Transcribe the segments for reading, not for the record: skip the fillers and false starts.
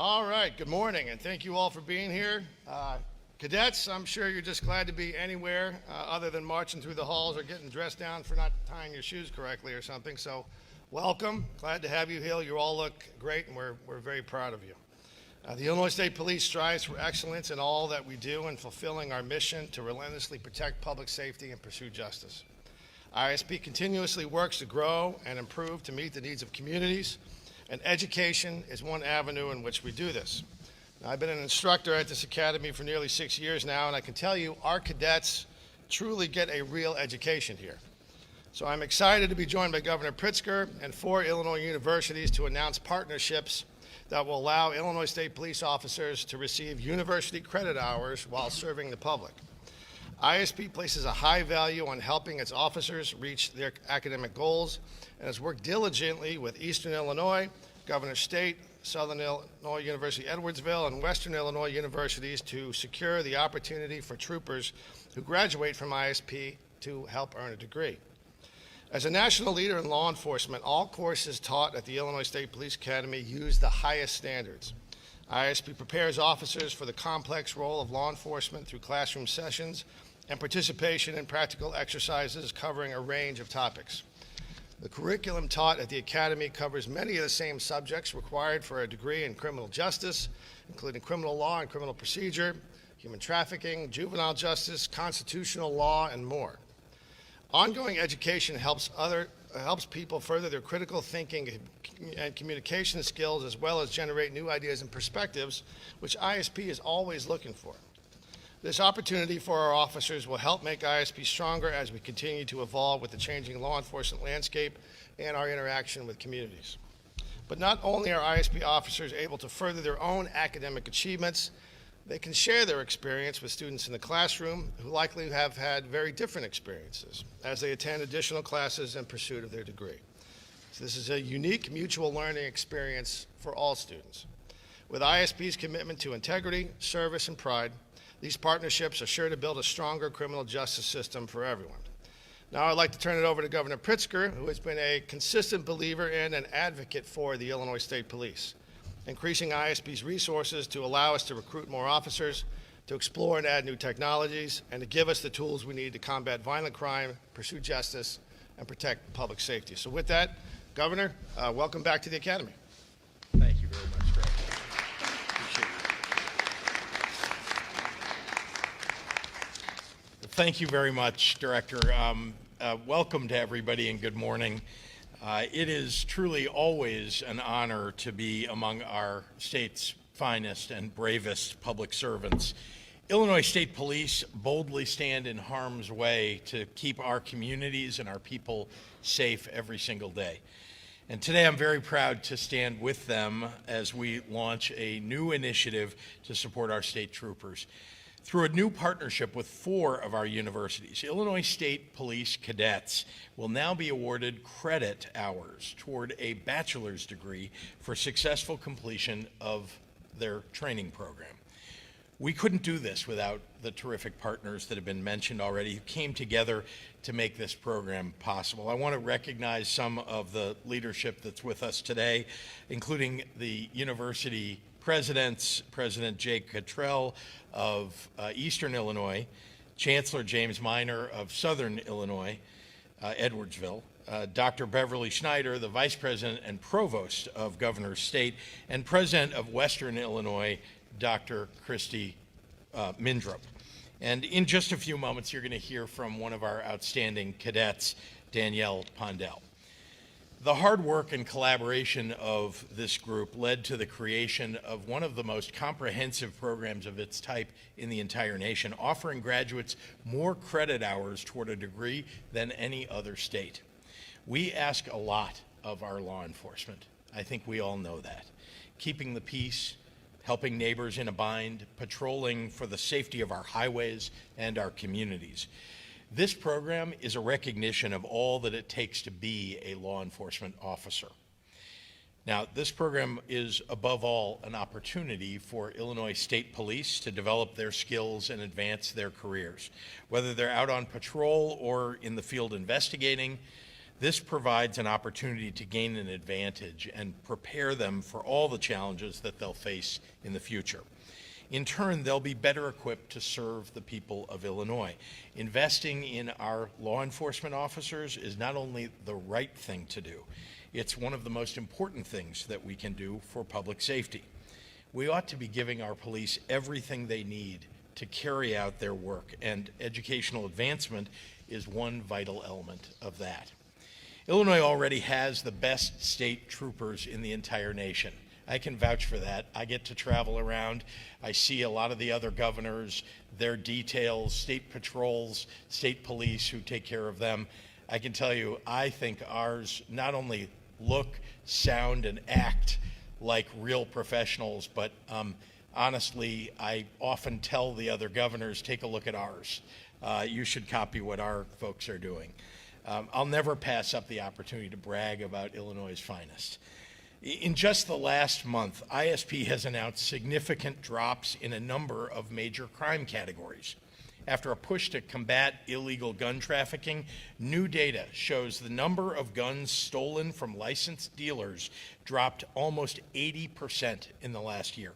All right, good morning, and thank you all for being here. Cadets, I'm sure you're just glad to be anywhere other than marching through the halls or getting dressed down for not tying your shoes correctly or something. So welcome, glad to have you here. You all look great, and we're very proud of you. The Illinois State Police strives for excellence in all that we do in fulfilling our mission to relentlessly protect public safety and pursue justice. ISP continuously works to grow and improve to meet the needs of communities, and education is one avenue in which we do this. Now, I've been an instructor at this academy for nearly 6 years now, and I can tell you our cadets truly get a real education here. So I'm excited to be joined by Governor Pritzker and 4 Illinois universities to announce partnerships that will allow Illinois State Police officers to receive university credit hours while serving the public. ISP places a high value on helping its officers reach their academic goals and has worked diligently with Eastern Illinois, Governor State, Southern Illinois University Edwardsville, and Western Illinois universities to secure the opportunity for troopers who graduate from ISP to help earn a degree. As a national leader in law enforcement, all courses taught at the Illinois State Police Academy use the highest standards. ISP prepares officers for the complex role of law enforcement through classroom sessions and participation in practical exercises covering a range of topics. The curriculum taught at the Academy covers many of the same subjects required for a degree in criminal justice, including criminal law and criminal procedure, human trafficking, juvenile justice, constitutional law, and more. Ongoing education helps people further their critical thinking and communication skills, as well as generate new ideas and perspectives, which ISP is always looking for. This opportunity for our officers will help make ISP stronger as we continue to evolve with the changing law enforcement landscape and our interaction with communities. But not only are ISP officers able to further their own academic achievements, they can share their experience with students in the classroom who likely have had very different experiences as they attend additional classes in pursuit of their degree. So this is a unique mutual learning experience for all students. With ISP's commitment to integrity, service, and pride, these partnerships are sure to build a stronger criminal justice system for everyone. Now I'd like to turn it over to Governor Pritzker, who has been a consistent believer in and advocate for the Illinois State Police, increasing ISP's resources to allow us to recruit more officers, to explore and add new technologies, and to give us the tools we need to combat violent crime, pursue justice, and protect public safety. So with that, Governor, welcome back to the Academy. Thank you very much, Greg. Appreciate it. Thank you very much, Director. Welcome to everybody and good morning. It is truly always an honor to be among our state's finest and bravest public servants. Illinois State Police boldly stand in harm's way to keep our communities and our people safe every single day. And today I'm very proud to stand with them as we launch a new initiative to support our state troopers. Through a new partnership with 4 of our universities, Illinois State Police cadets will now be awarded credit hours toward a bachelor's degree for successful completion of their training program. We couldn't do this without the terrific partners that have been mentioned already who came together to make this program possible. I want to recognize some of the leadership that's with us today, including the university presidents, President Jake Cottrell of Eastern Illinois, Chancellor James Minor of Southern Illinois, Edwardsville, Dr. Beverly Schneider, the Vice President and Provost of Governor State, and President of Western Illinois, Dr. Christy Mindrup. And in just a few moments, you're going to hear from one of our outstanding cadets, Danielle Pondell. The hard work and collaboration of this group led to the creation of one of the most comprehensive programs of its type in the entire nation, offering graduates more credit hours toward a degree than any other state. We ask a lot of our law enforcement. I think we all know that. Keeping the peace, helping neighbors in a bind, patrolling for the safety of our highways and our communities. This program is a recognition of all that it takes to be a law enforcement officer. Now, this program is above all an opportunity for Illinois State Police to develop their skills and advance their careers. Whether they're out on patrol or in the field investigating, This provides an opportunity to gain an advantage and prepare them for all the challenges that they'll face in the future. In turn, they'll be better equipped to serve the people of Illinois. Investing in our law enforcement officers is not only the right thing to do, it's one of the most important things that we can do for public safety. We ought to be giving our police everything they need to carry out their work, and educational advancement is one vital element of that. Illinois already has the best state troopers in the entire nation. I can vouch for that. I get to travel around. I see a lot of the other governors, their details, state patrols, state police who take care of them. I can tell you, I think ours not only look, sound, and act like real professionals, but honestly, I often tell the other governors, take a look at ours. You should copy what our folks are doing. I'll never pass up the opportunity to brag about Illinois' finest. In just the last month, ISP has announced significant drops in a number of major crime categories. After a push to combat illegal gun trafficking, new data shows the number of guns stolen from licensed dealers dropped almost 80% in the last year.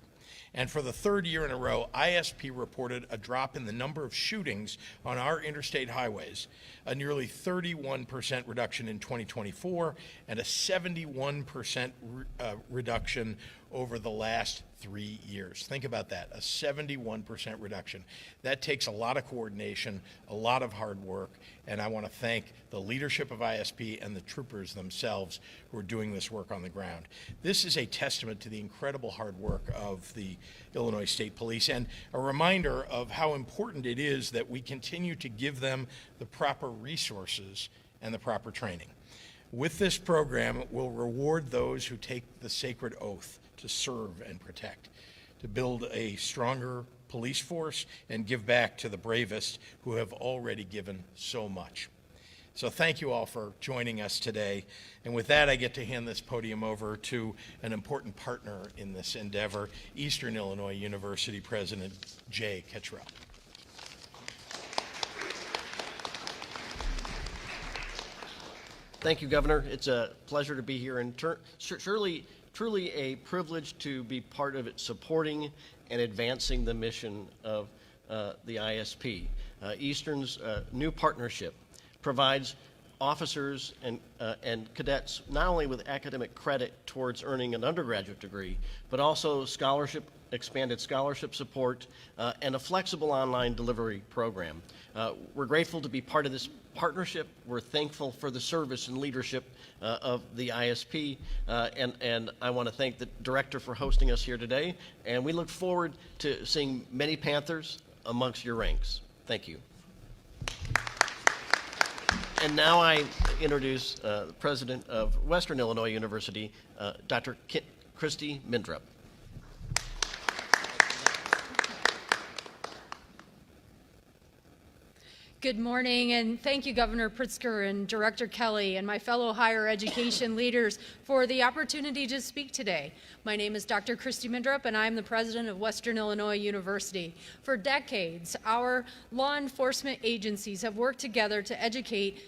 And for the third year in a row, ISP reported a drop in the number of shootings on our interstate highways, a nearly 31% reduction in 2024, and a 71% reduction over the last 3 years. Think about that, a 71% reduction. That takes a lot of coordination, a lot of hard work, and I want to thank the leadership of ISP and the troopers themselves who are doing this work on the ground. This is a testament to the incredible hard work of the Illinois State Police and a reminder of how important it is that we continue to give them the proper resources and the proper training. With this program, we'll reward those who take the sacred oath to serve and protect, to build a stronger police force and give back to the bravest who have already given so much. So thank you all for joining us today. And with that, I get to hand this podium over to an important partner in this endeavor, Eastern Illinois University President Jay Cottrell. Thank you, Governor. It's a pleasure to be here, and truly a privilege to be part of it, supporting and advancing the mission of the ISP. Eastern's new partnership provides officers and cadets not only with academic credit towards earning an undergraduate degree, but also expanded scholarship support, and a flexible online delivery program. We're grateful to be part of this partnership. We're thankful for the service and leadership of the ISP, and I want to thank the director for hosting us here today, and we look forward to seeing many Panthers amongst your ranks. Thank you. And now I introduce the president of Western Illinois University, Dr. Christy Mindrup. Good morning, and thank you, Governor Pritzker and Director Kelly and my fellow higher education leaders for the opportunity to speak today. My name is Dr. Christy Mindrup, and I'm the president of Western Illinois University. For decades, our law enforcement agencies have worked together to educate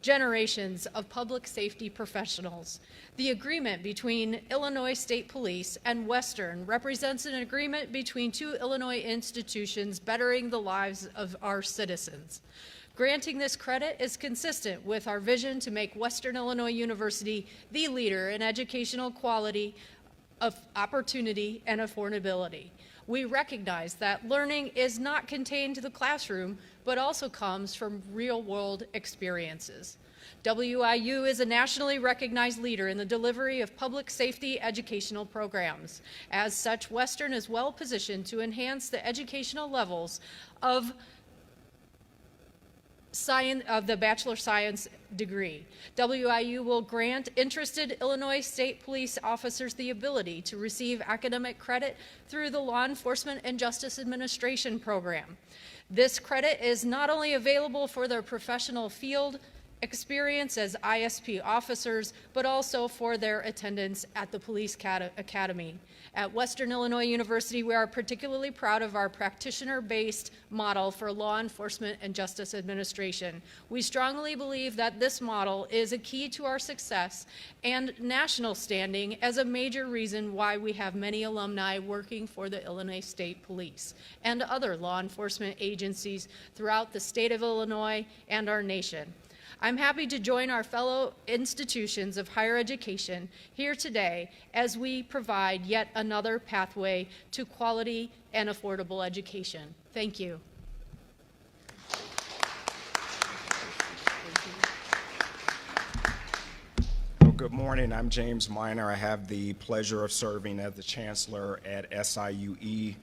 generations of public safety professionals. The agreement between Illinois State Police and Western represents an agreement between two Illinois institutions bettering the lives of our citizens. Granting this credit is consistent with our vision to make Western Illinois University the leader in educational quality, of opportunity, and affordability. We recognize that learning is not contained to the classroom, but also comes from real-world experiences. WIU is a nationally recognized leader in the delivery of public safety educational programs. As such, Western is well positioned to enhance the educational levels of the Bachelor of Science degree. WIU will grant interested Illinois State Police officers the ability to receive academic credit through the Law Enforcement and Justice Administration program. This credit is not only available for their professional field experience as ISP officers, but also for their attendance at the Police Academy. At Western Illinois University, we are particularly proud of our practitioner-based model for law enforcement and justice administration. We strongly believe that this model is a key to our success and national standing as a major reason why we have many alumni working for the Illinois State Police and other law enforcement agencies throughout the state of Illinois and our nation. I'm happy to join our fellow institutions of higher education here today as we provide yet another pathway to quality and affordable education. Thank you. Well, good morning. I'm James Miner. I have the pleasure of serving as the Chancellor at SIUE.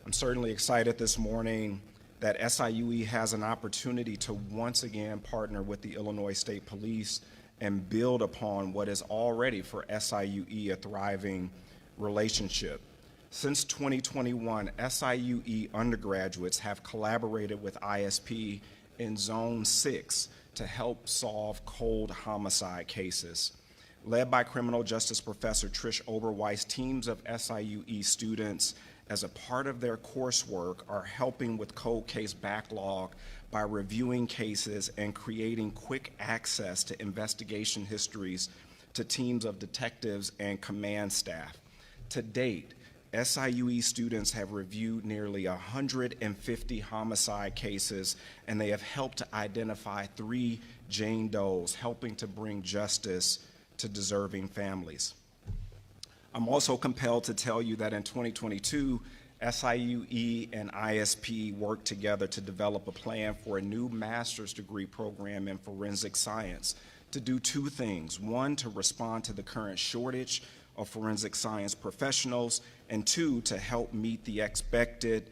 I'm certainly excited this morning that SIUE has an opportunity to once again partner with the Illinois State Police and build upon what is already for SIUE a thriving relationship. Since 2021, SIUE undergraduates have collaborated with ISP in Zone 6 to help solve cold homicide cases. Led by criminal justice professor Trish Oberweis, teams of SIUE students as a part of their coursework are helping with cold case backlog by reviewing cases and creating quick access to investigation histories to teams of detectives and command staff. To date, SIUE students have reviewed nearly 150 homicide cases, and they have helped to identify 3 Jane Does, helping to bring justice to deserving families. I'm also compelled to tell you that in 2022, SIUE and ISP worked together to develop a plan for a new master's degree program in forensic science to do 2 things. 1, to respond to the current shortage of forensic science professionals, and 2, to help meet the expected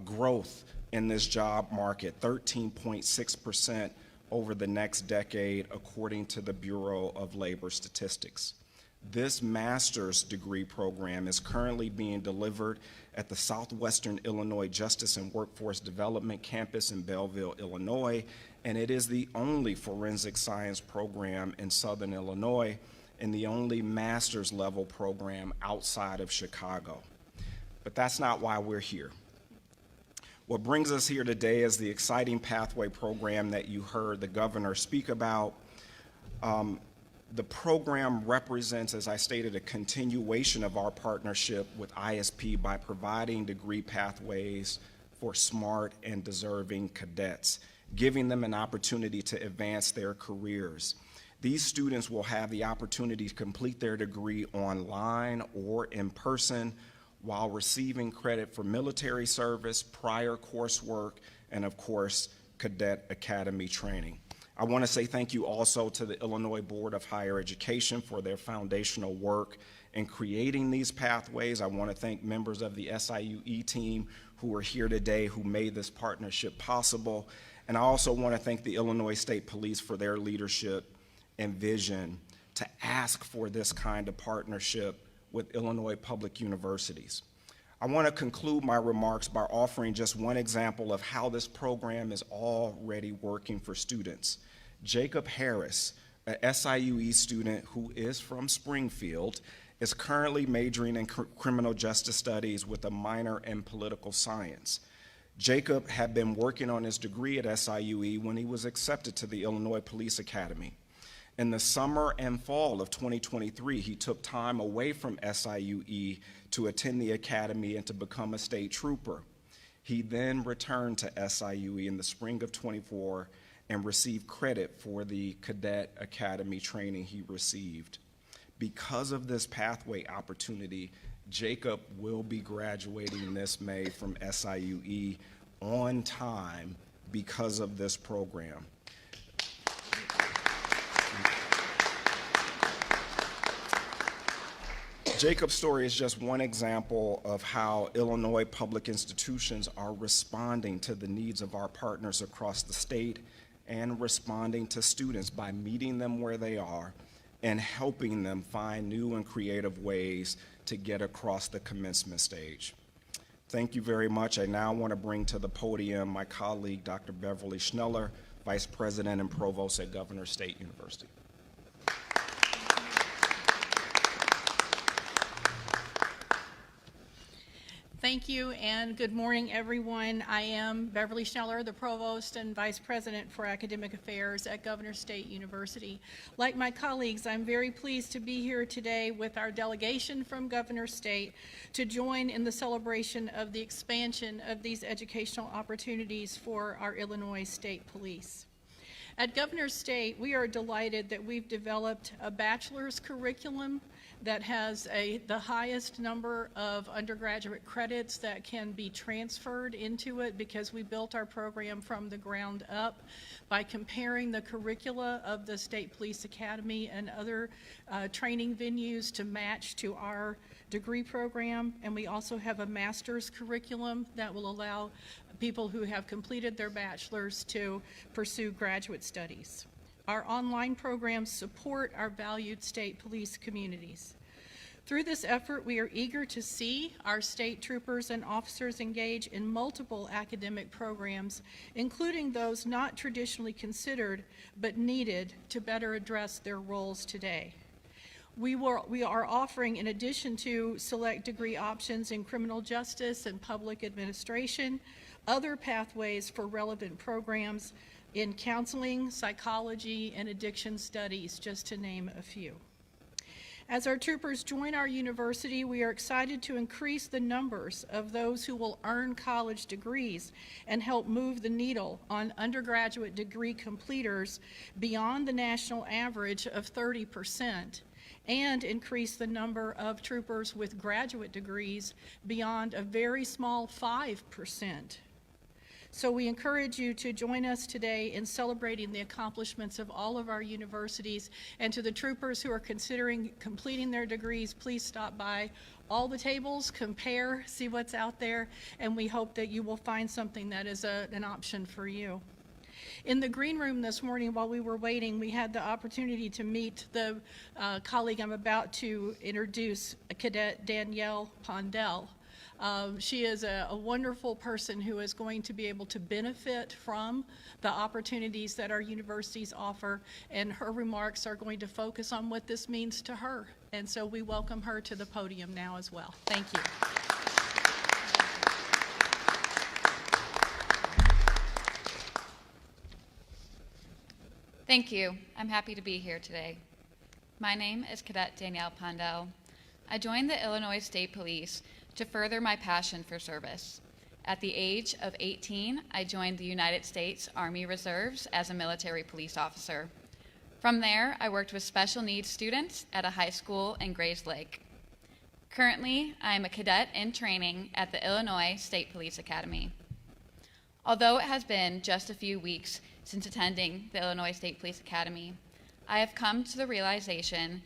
growth in this job market, 13.6% over the next decade, according to the Bureau of Labor Statistics. This master's degree program is currently being delivered at the Southwestern Illinois Justice and Workforce Development Campus in Belleville, Illinois, and it is the only forensic science program in Southern Illinois and the only master's level program outside of Chicago. But that's not why we're here. What brings us here today is the exciting pathway program that you heard the governor speak about. The program represents, as I stated, a continuation of our partnership with ISP by providing degree pathways for smart and deserving cadets, giving them an opportunity to advance their careers. These students will have the opportunity to complete their degree online or in person while receiving credit for military service, prior coursework, and of course, Cadet Academy training. I want to say thank you also to the Illinois Board of Higher Education for their foundational work in creating these pathways. I want to thank members of the SIUE team who are here today who made this partnership possible. And I also want to thank the Illinois State Police for their leadership and vision to ask for this kind of partnership with Illinois public universities. I want to conclude my remarks by offering just one example of how this program is already working for students. Jacob Harris, an SIUE student who is from Springfield, is currently majoring in criminal justice studies with a minor in political science. Jacob had been working on his degree at SIUE when he was accepted to the Illinois Police Academy. In the summer and fall of 2023, he took time away from SIUE to attend the academy and to become a state trooper. He then returned to SIUE in the spring of 24 and received credit for the Cadet Academy training he received. Because of this pathway opportunity, Jacob will be graduating this May from SIUE on time because of this program. Jacob's story is just one example of how Illinois public institutions are responding to the needs of our partners across the state and responding to students by meeting them where they are and helping them find new and creative ways to get across the commencement stage. Thank you very much. I now want to bring to the podium my colleague, Dr. Beverly Schneller, Vice President and Provost at Governor State University. Thank you, and good morning, everyone. I am Beverly Schneller, the Provost and Vice President for Academic Affairs at Governor State University. Like my colleagues, I'm very pleased to be here today with our delegation from Governor State to join in the celebration of the expansion of these educational opportunities for our Illinois State Police. At Governor State, we are delighted that we've developed a bachelor's curriculum that has the highest number of undergraduate credits that can be transferred into it, because we built our program from the ground up by comparing the curricula of the State Police Academy and other training venues to match to our degree program. And we also have a master's curriculum that will allow people who have completed their bachelor's to pursue graduate studies. Our online programs support our valued state police communities. Through this effort, we are eager to see our state troopers and officers engage in multiple academic programs, including those not traditionally considered but needed to better address their roles today. We are offering, in addition to select degree options in criminal justice and public administration, other pathways for relevant programs in counseling, psychology, and addiction studies, just to name a few. As our troopers join our university, we are excited to increase the numbers of those who will earn college degrees and help move the needle on undergraduate degree completers beyond the national average of 30%, and increase the number of troopers with graduate degrees beyond a very small 5%. So we encourage you to join us today in celebrating the accomplishments of all of our universities. And to the troopers who are considering completing their degrees, please stop by all the tables, compare, see what's out there, and we hope that you will find something that is an option for you. In the green room this morning, while we were waiting, we had the opportunity to meet the colleague I'm about to introduce, Cadet Danielle Pondell. She is a wonderful person who is going to be able to benefit from the opportunities that our universities offer, and her remarks are going to focus on what this means to her. And so we welcome her to the podium now as well. Thank you. Thank you. I'm happy to be here today. My name is Cadet Danielle Pondell. I joined the Illinois State Police to further my passion for service. At the age of 18, I joined the United States Army Reserves as a military police officer. From there, I worked with special needs students at a high school in Grays Lake. Currently, I am a cadet in training at the Illinois State Police Academy. Although it has been just a few weeks since attending the Illinois State Police Academy, I have come to the realization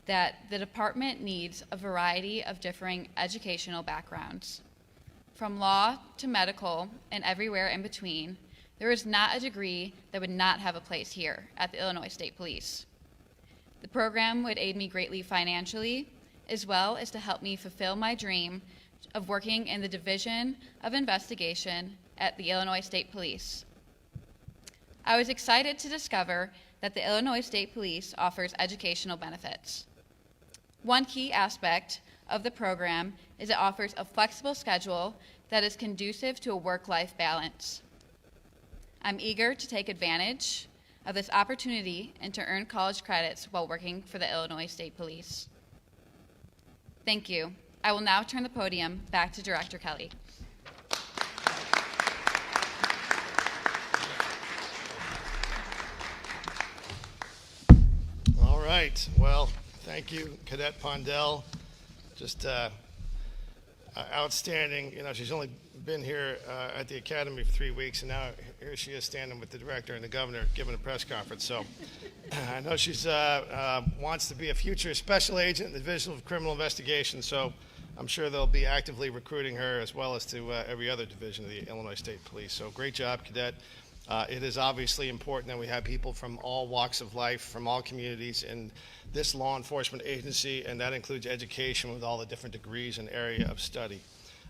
that the department needs a variety of differing educational backgrounds. From law to medical and everywhere in between, there is not a degree that would not have a place here at the Illinois State Police. The program would aid me greatly financially, as well as to help me fulfill my dream of working in the Division of Investigation at the Illinois State Police. I was excited to discover that the Illinois State Police offers educational benefits. One key aspect of the program is it offers a flexible schedule that is conducive to a work-life balance. I'm eager to take advantage of this opportunity and to earn college credits while working for the Illinois State Police. Thank you. I will now turn the podium back to Director Kelly. All right. Well, thank you, Cadet Pondell. Just outstanding. You know, she's only been here at the Academy for 3 weeks, and now here she is standing with the director and the governor giving a press conference. So I know she's wants to be a future special agent in the Division of Criminal Investigation, so I'm sure they'll be actively recruiting her, as well as to every other division of the Illinois State Police. So great job, Cadet. It is obviously important that we have people from all walks of life, from all communities in this law enforcement agency, and that includes education with all the different degrees and area of study.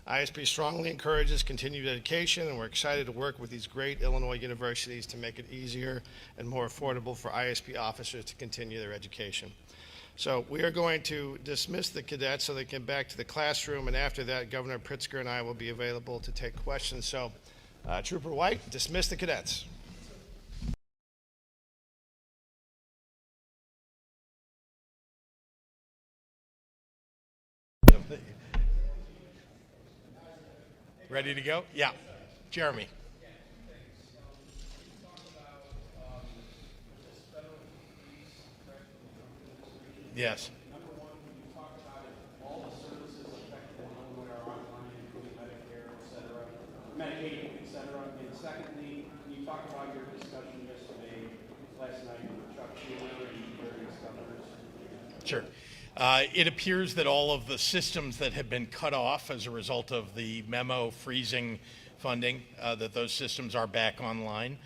ISP strongly encourages continued education, and we're excited to work with these great Illinois universities to make it easier and more affordable for ISP officers to continue their education. So we are going to dismiss the cadets so they can get back to the classroom, and after that, Governor Pritzker and I will be available to take questions. So, Trooper White, dismiss the cadets. Ready to go? Yeah. Jeremy. Yes. Number one, you talked about it, all the services affected in Illinois are online, including Medicare, et cetera, Medicaid, et cetera. And secondly, you talked about your discussion yesterday, last night, with Chuck Schumer and various governors. Sure. It appears that all of the systems that have been cut off as a result of the memo freezing funding, that those systems are back online.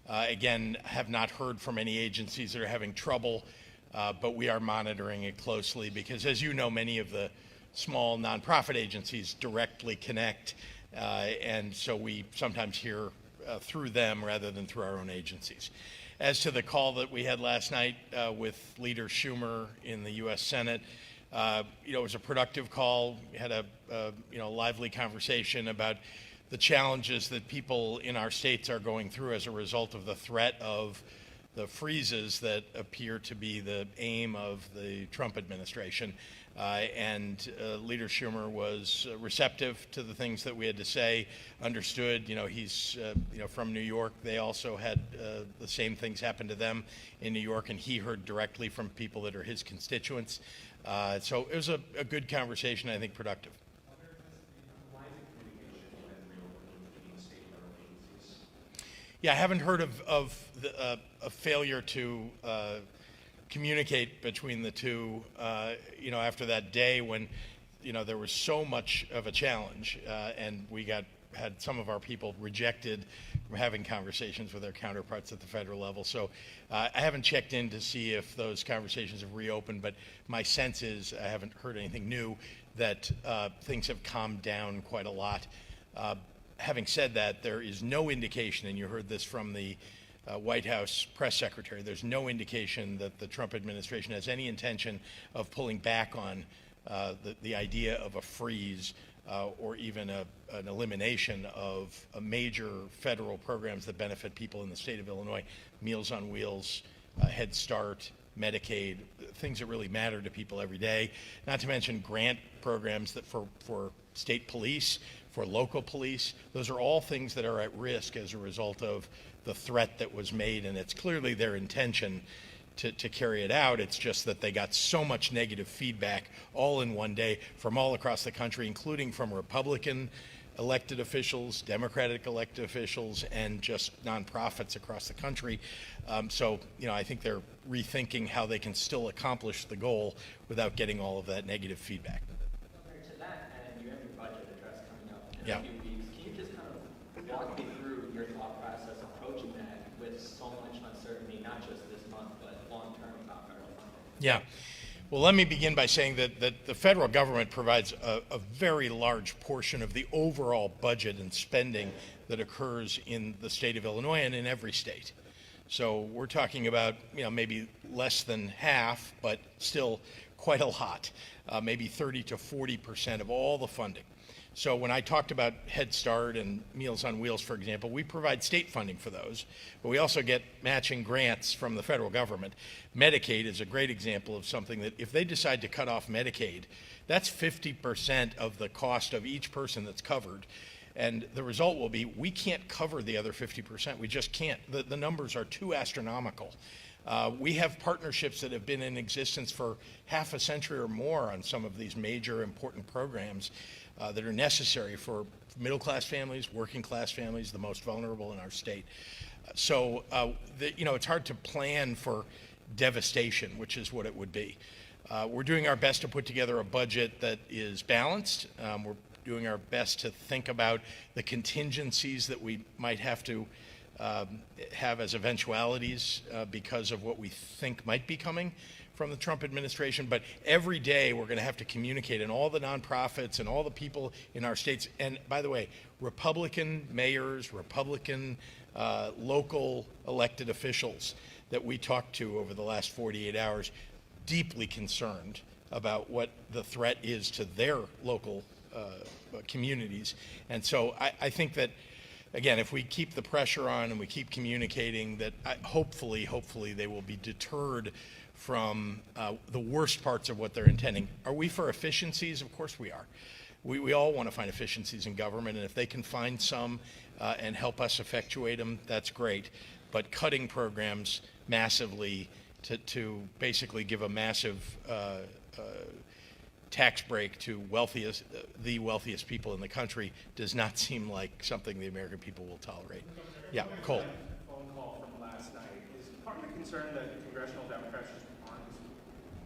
Again, have not heard from any agencies that are having trouble, but we are monitoring it closely because, as you know, many of the small nonprofit agencies directly connect, and so we sometimes hear through them rather than through our own agencies. As to the call that we had last night with Leader Schumer in the U.S. Senate, it was a productive call. We had a lively conversation about the challenges that people in our states are going through as a result of the threat of the freezes that appear to be the aim of the Trump administration. And Leader Schumer was receptive to the things that we had to say, understood, he's from New York. They also had the same things happen to them in New York, and he heard directly from people that are his constituents. So it was a good conversation, I think productive. Yeah, I haven't heard of a failure to communicate between the two, after that day when, there was so much of a challenge, and we had some of our people rejected from having conversations with their counterparts at the federal level. So I haven't checked in to see if those conversations have reopened, but my sense is, I haven't heard anything new, that things have calmed down quite a lot. Having said that, there is no indication, and you heard this from the White House press secretary, there's no indication that the Trump administration has any intention of pulling back on the idea of a freeze or even an elimination of major federal programs that benefit people in the state of Illinois: Meals on Wheels, Head Start, Medicaid, things that really matter to people every day. Not to mention grant programs that for state police, for local police. Those are all things that are at risk as a result of the threat that was made, and it's clearly their intention to carry it out. It's just that they got so much negative feedback all in one day from all across the country, including from Republican elected officials, Democratic elected officials, and just nonprofits across the country. So I think they're rethinking how they can still accomplish the goal without getting all of that negative feedback. To that end, you have your budget address coming up in Yeah. a few weeks. Can you just kind of walk me through your thought process approaching that with so much uncertainty, not just this month, but long-term about federal funding? Yeah. Well, let me begin by saying that the federal government provides a very large portion of the overall budget and spending that occurs in the state of Illinois and in every state. So we're talking about, maybe less than half, but still quite a lot, maybe 30 to 40% of all the funding. So when I talked about Head Start and Meals on Wheels, for example, we provide state funding for those, but we also get matching grants from the federal government. Medicaid is a great example of something that if they decide to cut off Medicaid, that's 50% of the cost of each person that's covered. And the result will be we can't cover the other 50%. We just can't. The numbers are too astronomical. We have partnerships that have been in existence for half a century or more on some of these major important programs that are necessary for middle-class families, working-class families, the most vulnerable in our state. So, it's hard to plan for devastation, which is what it would be. We're doing our best to put together a budget that is balanced. We're doing our best to think about the contingencies that we might have to have as eventualities because of what we think might be coming from from the Trump administration, but every day we're going to have to communicate, and all the nonprofits and all the people in our states, and by the way, Republican mayors, Republican local elected officials that we talked to over the last 48 hours, deeply concerned about what the threat is to their local communities. And so I think that, again, if we keep the pressure on and we keep communicating, that hopefully they will be deterred from the worst parts of what they're intending. Are we for efficiencies? Of course we are. We all want to find efficiencies in government, and if they can find some and help us effectuate them, that's great. But cutting programs massively to basically give a massive tax break to the wealthiest people in the country does not seem like something the American people will tolerate. Yeah, Cole. Phone call from last night. Is part of the concern that congressional Democrats just aren't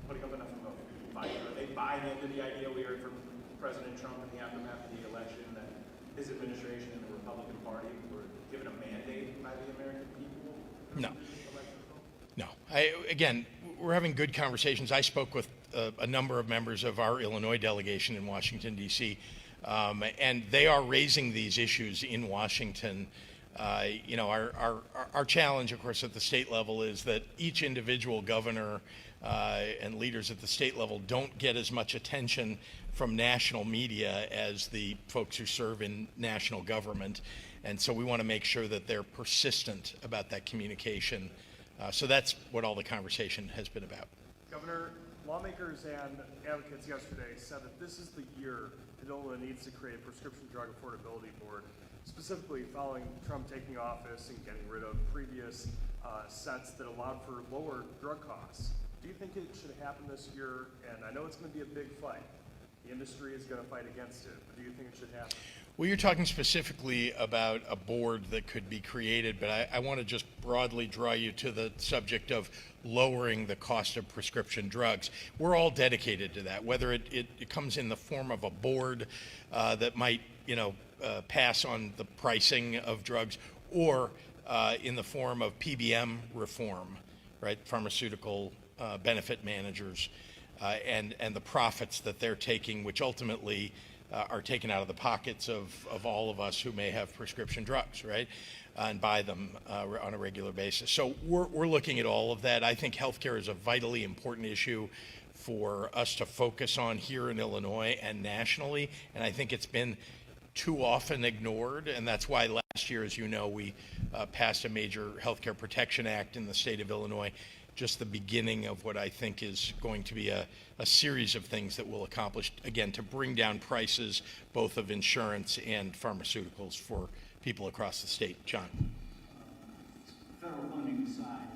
putting up enough of a fight? Are they buying into the idea we heard from President Trump in the aftermath of the election that his administration and the Republican Party were given a mandate by the American people? No. No. Again, we're having good conversations. I spoke with a number of members of our Illinois delegation in Washington, D.C., and they are raising these issues in Washington. Our challenge, of course, at the state level is that each individual governor and leaders at the state level don't get as much attention from national media as the folks who serve in national government. And so we want to make sure that they're persistent about that communication. So that's what all the conversation has been about. Governor, lawmakers and advocates yesterday said that this is the year that Illinois needs to create a prescription drug affordability board, specifically following Trump taking office and getting rid of previous sets that allowed for lower drug costs. Do you think it should happen this year? And I know it's going to be a big fight. The industry is going to fight against it, but do you think it should happen? Well, you're talking specifically about a board that could be created, but I want to just broadly draw you to the subject of lowering the cost of prescription drugs. We're all dedicated to that, whether it comes in the form of a board that might, pass on the pricing of drugs, or in the form of PBM reform, right? Pharmaceutical benefit managers and the profits that they're taking, which ultimately are taken out of the pockets of all of us who may have prescription drugs, right? And buy them on a regular basis. So we're looking at all of that. I think healthcare is a vitally important issue for us to focus on here in Illinois and nationally. And I think it's been too often ignored. And that's why last year, as you know, we passed a major Healthcare Protection Act in the state of Illinois, just the beginning of what I think is going to be a series of things that we'll accomplish, again, to bring down prices both of insurance and pharmaceuticals for people across the state. John. Federal funding aside,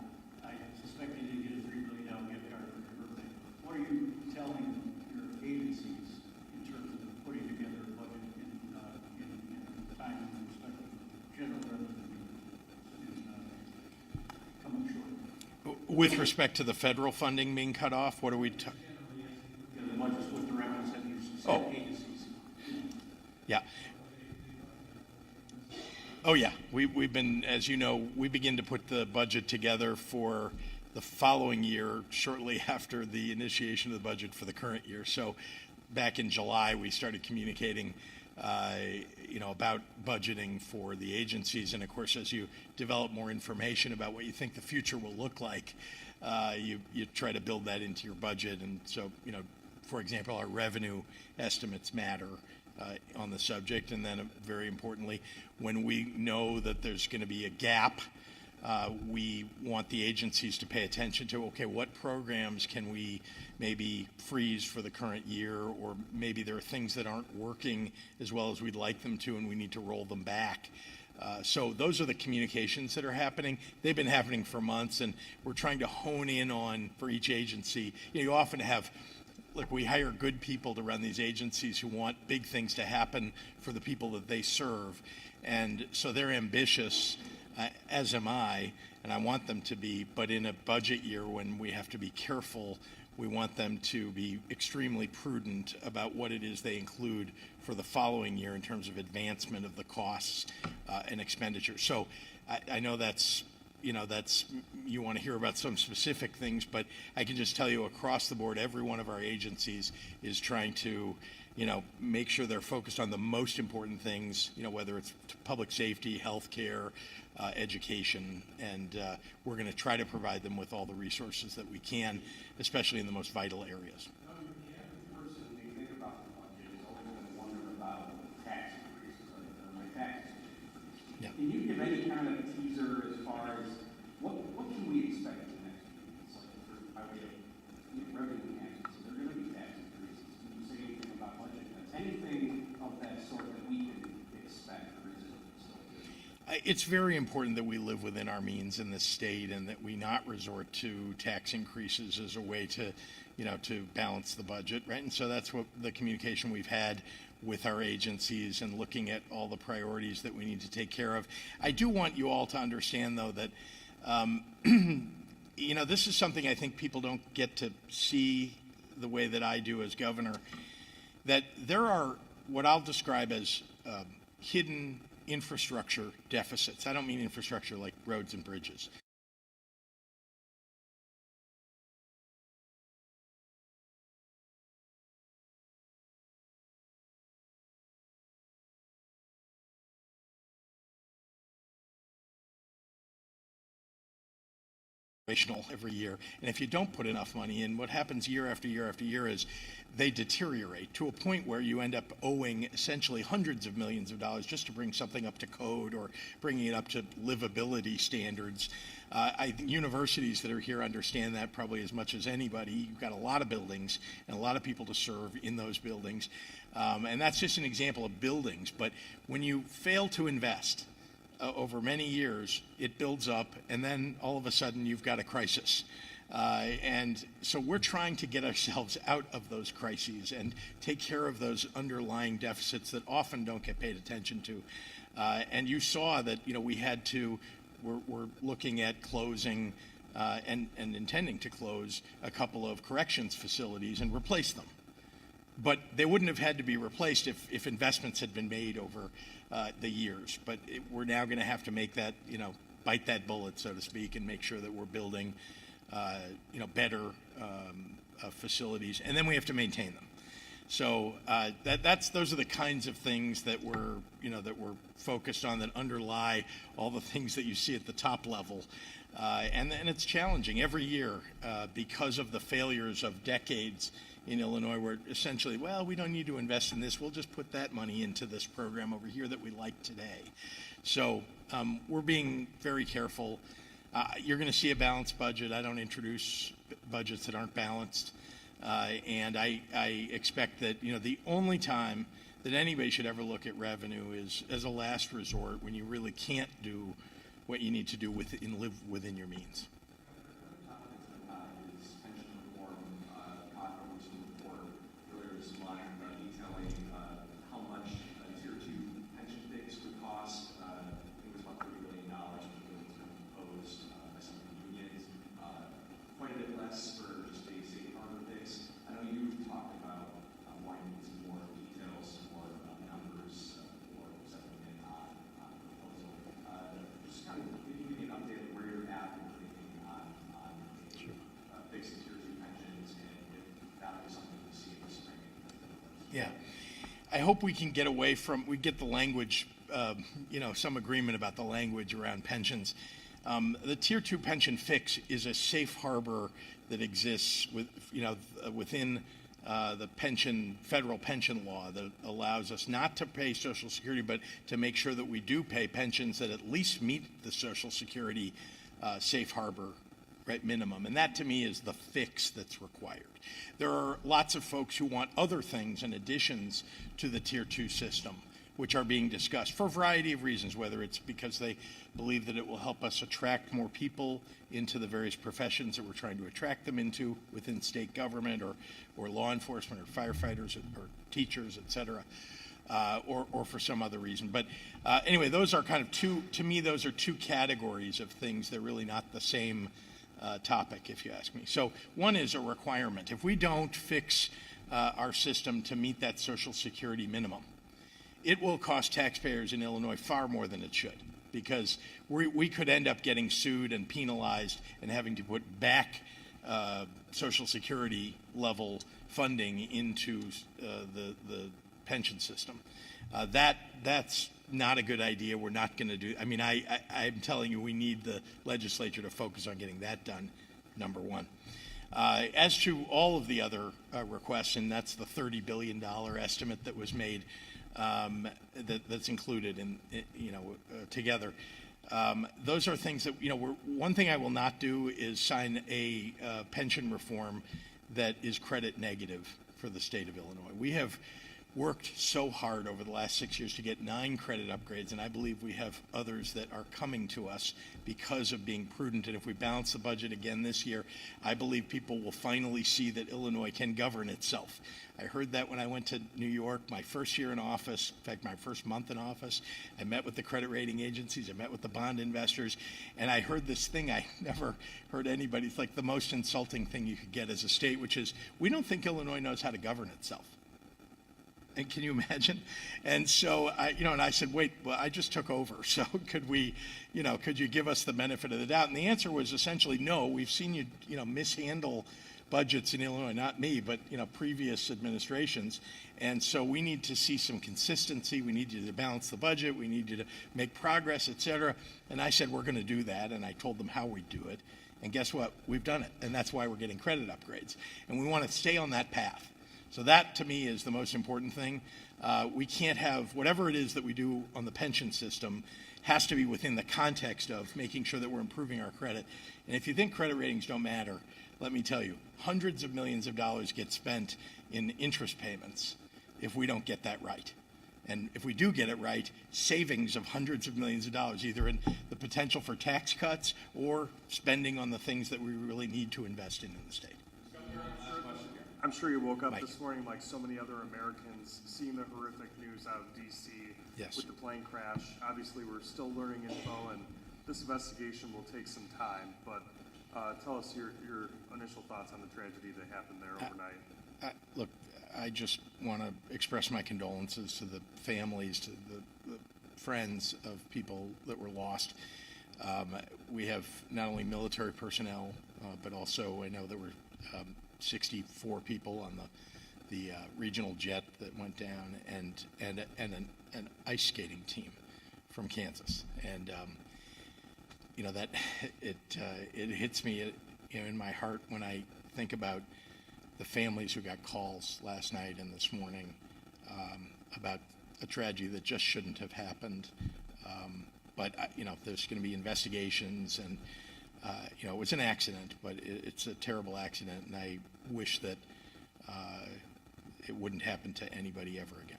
I suspect you did get a $3 billion gift card for your birthday. What are you telling your agencies in terms of putting together a budget in time with respect to general revenue is coming short? With respect to the federal funding being cut off, what are we the budgets with directives that you send agencies. Yeah. Oh yeah, we've been, as you know, we begin to put the budget together for the following year shortly after the initiation of the budget for the current year. So back in July, we started communicating about budgeting for the agencies. And of course, as you develop more information about what you think the future will look like, you try to build that into your budget. And so, for example, our revenue estimates matter on the subject. And then very importantly, when we know that there's going to be a gap, we want the agencies to pay attention to, okay, what programs can we maybe freeze for the current year, or maybe there are things that aren't working as well as we'd like them to and we need to roll them back. So those are the communications that are happening. They've been happening for months, and we're trying to hone in on, for each agency, you often have, look, we hire good people to run these agencies who want big things to happen for the people that they serve. And so they're ambitious, as am I, and I want them to be, but in a budget year when we have to be careful, we want them to be extremely prudent about what it is they include for the following year in terms of advancement of the costs and expenditures. So I know that's that's, you want to hear about some specific things, but I can just tell you across the board, every one of our agencies is trying to, make sure they're focused on the most important things, whether it's public safety, healthcare, education, and we're going to try to provide them with all the resources that we can, especially in the most vital areas. The average person, when they think about the budget, is always going to wonder about tax increases, my taxes. Yeah. Can you give any kind of teaser as far as what can we expect in the next few months? Like by way of revenue taxes, are there going to be tax increases? Can you say anything about budget cuts? Anything of that sort that we can expect, or is it still? It's very important that we live within our means in this state and that we not resort to tax increases as a way to, to balance the budget, right? And so that's what the communication we've had with our agencies and looking at all the priorities that we need to take care of. I do want you all to understand, though, that, this is something I think people don't get to see the way that I do as governor, that there are what I'll describe as hidden infrastructure deficits. I don't mean infrastructure like roads and bridges. Every year, and if you don't put enough money in, what happens year after year after year is they deteriorate to a point where you end up owing essentially hundreds of millions of dollars just to bring something up to code or bringing it up to livability standards. I think universities that are here understand that probably as much as anybody. You've got a lot of buildings and a lot of people to serve in those buildings, and that's just an example of buildings. But when you fail to invest over many years, it builds up, and then all of a sudden you've got a crisis. And so we're trying to get ourselves out of those crises and take care of those underlying deficits that often don't get paid attention to. And you saw that, we had to, we're looking at closing and intending to close a couple of corrections facilities and replace them. But they wouldn't have had to be replaced if investments had been made over the years. But we're now going to have to make that, bite that bullet, so to speak, and make sure that we're building, better facilities, and then we have to maintain them. So those are the kinds of things that we're focused on, that underlie all the things that you see at the top level. And it's challenging every year because of the failures of decades in Illinois, where essentially, well, we don't need to invest in this. We'll just put that money into this program over here that we like today. So we're being very careful. You're going to see a balanced budget. I don't introduce budgets that aren't balanced. And I expect that, the only time that anybody should ever look at revenue is as a last resort, when you really can't do what you need to do and live within your means. Yeah, I hope we can get away from, we get the language, some agreement about the language around pensions. The Tier 2 pension fix is a safe harbor that exists within the federal pension law that allows us not to pay Social Security, but to make sure that we do pay pensions that at least meet the Social Security safe harbor minimum. And that, to me, is the fix that's required. There are lots of folks who want other things and additions to the Tier 2 system, which are being discussed for a variety of reasons, whether it's because they believe that it will help us attract more people into the various professions that we're trying to attract them into within state government, or law enforcement, or firefighters, or teachers, et cetera, or for some other reason. But anyway, those are kind of those are two categories of things. They're really not the same topic, if you ask me. So one is a requirement. If we don't fix our system to meet that Social Security minimum, it will cost taxpayers in Illinois far more than it should. because we could end up getting sued and penalized and having to put back Social Security level funding into the pension system. That's not a good idea. We're not going to do. I mean, I'm telling you, we need the legislature to focus on getting that done. Number one. As to all of the other requests, and that's the $30 billion estimate that was made, that's included in, together. Those are things that, one thing I will not do is sign a pension reform that is credit negative for the state of Illinois. We have worked so hard over the last 6 years to get 9 credit upgrades, and I believe we have others that are coming to us because of being prudent. And if we balance the budget again this year, I believe people will finally see that Illinois can govern itself. I heard that when I went to New York, my first year in office, in fact, my first month in office. I met with the credit rating agencies, I met with the bond investors, and I heard this thing I never heard anybody, it's like the most insulting thing you could get as a state, which is, we don't think Illinois knows how to govern itself. And can you imagine? And so, and I said, wait, well, I just took over. So could you give us the benefit of the doubt? And the answer was essentially no. We've seen you, mishandle budgets in Illinois, not me, but, previous administrations. And so we need to see some consistency. We need you to balance the budget. We need you to make progress, et cetera. And I said, we're going to do that. And I told them how we do it. And guess what? We've done it. And that's why we're getting credit upgrades. And we want to stay on that path. So that, to me, is the most important thing. We can't have, whatever it is that we do on the pension system has to be within the context of making sure that we're improving our credit. And if you think credit ratings don't matter, let me tell you, hundreds of millions of dollars get spent in interest payments if we don't get that right. And if we do get it right, savings of hundreds of millions of dollars, either in the potential for tax cuts or spending on the things that we really need to invest in the state. I'm sure you woke up Mike. this morning like so many other Americans, seeing the horrific news out of D.C. Yes. with the plane crash. Obviously, we're still learning info, and this investigation will take some time. But tell us your initial thoughts on the tragedy that happened there overnight. Look, I just want to express my condolences to the families, to the friends of people that were lost. We have not only military personnel, but also I know there were 64 people on the regional jet that went down, and an ice skating team from Kansas, and that it hits me in my heart when I think about the families who got calls last night and this morning about a tragedy that just shouldn't have happened. But there's going to be investigations, and it was an accident, but it's a terrible accident, and I wish that it wouldn't happen to anybody ever again.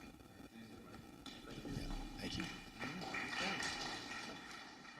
Yeah, thank you.